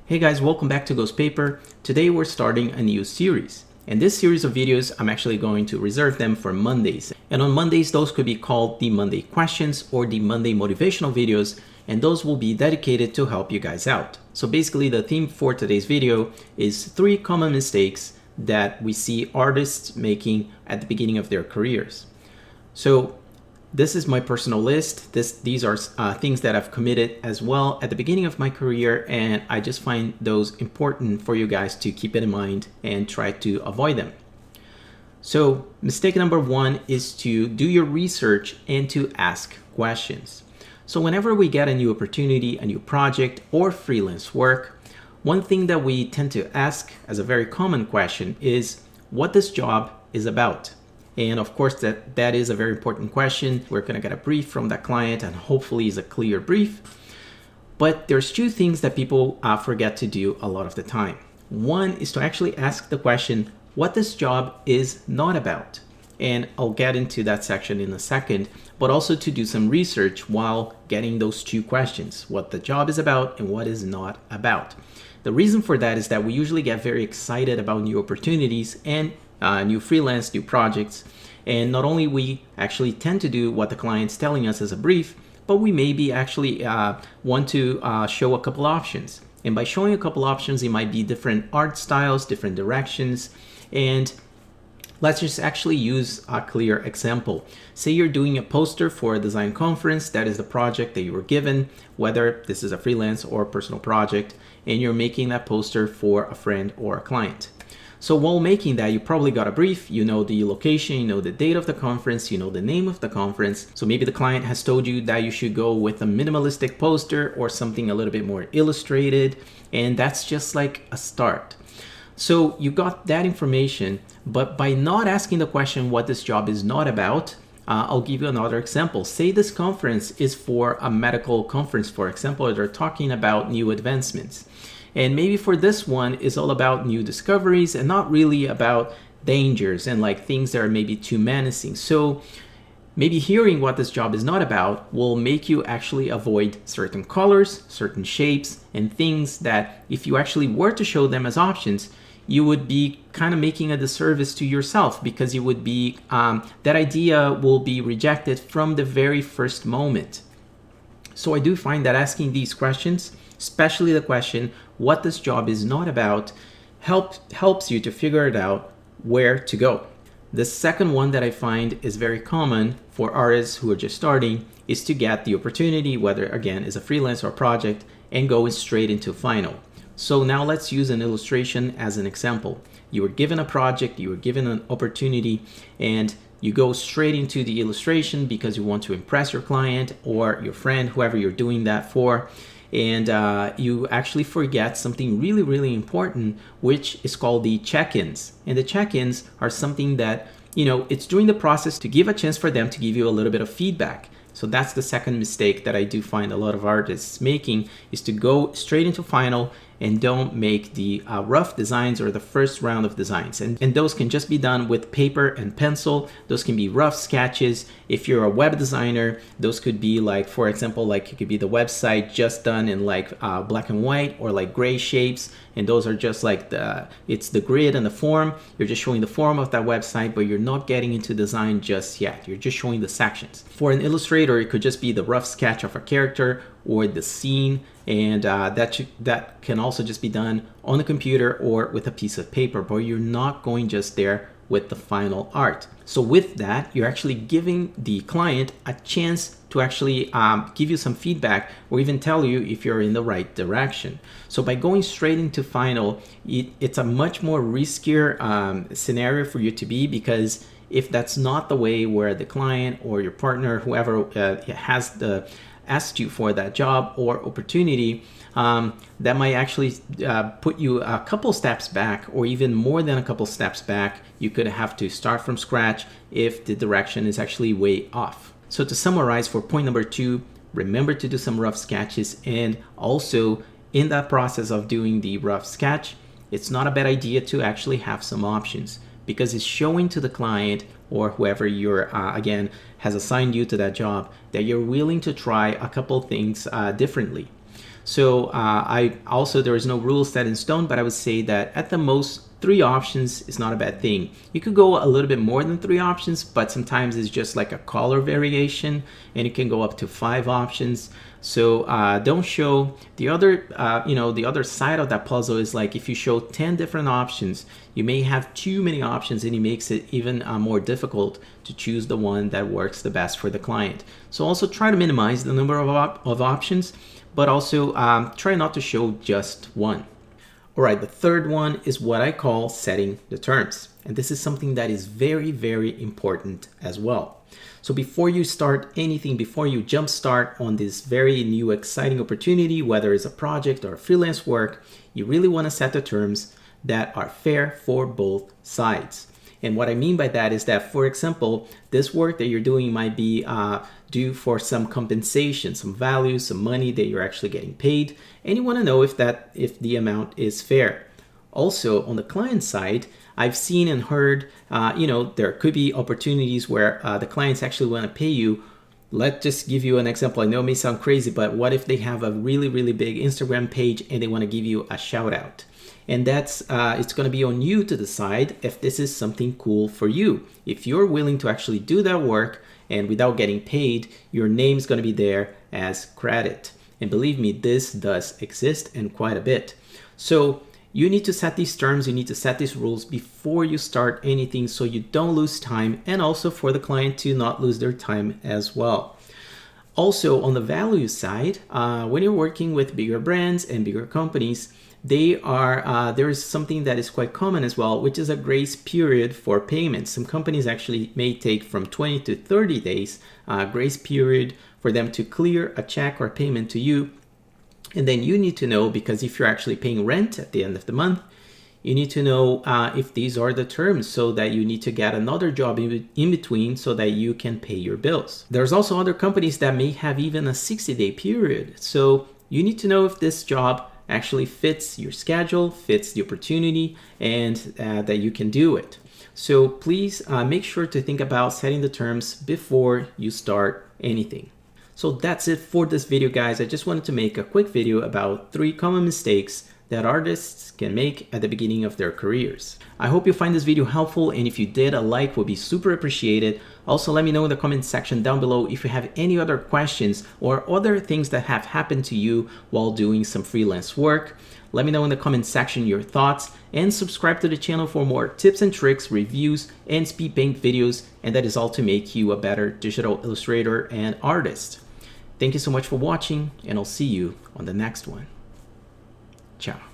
Hey guys, welcome back to Ghost Paper. Today we're starting a new series. And this series of videos, I'm actually going to reserve them for Mondays. And on Mondays, those could be called the Monday questions or the Monday motivational videos. And those will be dedicated to help you guys out. So basically the theme for today's video is 3 common mistakes that we see artists making at the beginning of their careers. So this is my personal list. These are things that I've committed as well at the beginning of my career, and I just find those important for you guys to keep it in mind and try to avoid them. So mistake number 1 is to do your research and to ask questions. So whenever we get a new opportunity, a new project, or freelance work, one thing that we tend to ask as a very common question is what this job is about. And of course, that is a very important question. We're going to get a brief from that client, and hopefully it's a clear brief. But there's 2 things that people forget to do a lot of the time. One is to actually ask the question, what this job is not about. And I'll get into that section in a second, but also to do some research while getting those 2 questions, what the job is about and what is not about. The reason for that is that we usually get very excited about new opportunities and new freelance, new projects. And not only we actually tend to do what the client's telling us as a brief, but we maybe actually want to show a couple options. And by showing a couple options, it might be different art styles, different directions. And let's just actually use a clear example. Say you're doing a poster for a design conference. That is the project that you were given, whether this is a freelance or a personal project, and you're making that poster for a friend or a client. So while making that, you probably got a brief, you know the location, you know the date of the conference, you know the name of the conference. So maybe the client has told you that you should go with a minimalistic poster or something a little bit more illustrated, and that's just like a start. So you got that information, but by not asking the question what this job is not about, I'll give you another example. Say this conference is for a medical conference, for example, or they're talking about new advancements. And maybe for this one is all about new discoveries and not really about dangers and like things that are maybe too menacing. So maybe hearing what this job is not about will make you actually avoid certain colors, certain shapes, and things that if you actually were to show them as options, you would be kind of making a disservice to yourself, because you would be, that idea will be rejected from the very first moment. So I do find that asking these questions, especially the question, what this job is not about, helps you to figure it out where to go. The second one that I find is very common for artists who are just starting is to get the opportunity, whether again is a freelance or project, and go straight into final. So now let's use an illustration as an example. You were given a project, you were given an opportunity, and you go straight into the illustration because you want to impress your client or your friend, whoever you're doing that for. And you actually forget something really, really important, which is called the check-ins. And the check-ins are something that, it's during the process to give a chance for them to give you a little bit of feedback. So that's the second mistake that I do find a lot of artists making, is to go straight into final and don't make the rough designs or the first round of designs. And those can just be done with paper and pencil. Those can be rough sketches. If you're a web designer, those could be like, for example, like it could be the website just done in like black and white or like gray shapes. And those are just like it's the grid and the form. You're just showing the form of that website, but you're not getting into design just yet. You're just showing the sections. For an illustrator, it could just be the rough sketch of a character or the scene, and that can also just be done on the computer or with a piece of paper, but you're not going just there with the final art. So with that, you're actually giving the client a chance to actually give you some feedback or even tell you if you're in the right direction. So by going straight into final, it's a much more riskier scenario for you to be, because if that's not the way where the client or your partner, whoever has asked you for that job or opportunity, that might actually put you a couple steps back, or even more than a couple steps back. You could have to start from scratch if the direction is actually way off. So to summarize, for point number 2, remember to do some rough sketches, and also in that process of doing the rough sketch, it's not a bad idea to actually have some options, because it's showing to the client or whoever you're again has assigned you to that job that you're willing to try a couple things differently. So there is no rule set in stone, but I would say that at the most 3 options is not a bad thing. You could go a little bit more than 3 options, but sometimes it's just like a color variation, and you can go up to 5 options. So don't show the other, the other side of that puzzle is like if you show 10 different options, you may have too many options, and it makes it even more difficult to choose the one that works the best for the client. So also try to minimize the number of options, but also try not to show just one. All right, the third one is what I call setting the terms. And this is something that is very, very important as well. So before you start anything, before you jumpstart on this very new exciting opportunity, whether it's a project or freelance work, you really want to set the terms that are fair for both sides. And what I mean by that is that, for example, this work that you're doing might be due for some compensation, some value, some money that you're actually getting paid, and you want to know if the amount is fair. Also, on the client side, I've seen and heard, there could be opportunities where the clients actually want to pay you. Let's just give you an example. I know it may sound crazy, but what if they have a really, really big Instagram page and they want to give you a shout out? And that's it's going to be on you to decide if this is something cool for you. If you're willing to actually do that work and without getting paid, your name is going to be there as credit. And believe me, this does exist, and quite a bit. So you need to set these terms, you need to set these rules before you start anything so you don't lose time, and also for the client to not lose their time as well. Also, on the value side, when you're working with bigger brands and bigger companies, there is something that is quite common as well, which is a grace period for payments. Some companies actually may take from 20 to 30 days grace period for them to clear a check or payment to you. And then you need to know, because if you're actually paying rent at the end of the month, you need to know if these are the terms, so that you need to get another job in between so that you can pay your bills. There's also other companies that may have even a 60-day period. So you need to know if this job actually fits your schedule, fits the opportunity, and that you can do it. So please make sure to think about setting the terms before you start anything. So that's it for this video, guys. I just wanted to make a quick video about 3 common mistakes that artists can make at the beginning of their careers. I hope you find this video helpful, and if you did, a like would be super appreciated. Also, let me know in the comment section down below if you have any other questions or other things that have happened to you while doing some freelance work. Let me know in the comment section your thoughts, and subscribe to the channel for more tips and tricks, reviews, and speed paint videos, and that is all to make you a better digital illustrator and artist. Thank you so much for watching, and I'll see you on the next one. Ciao.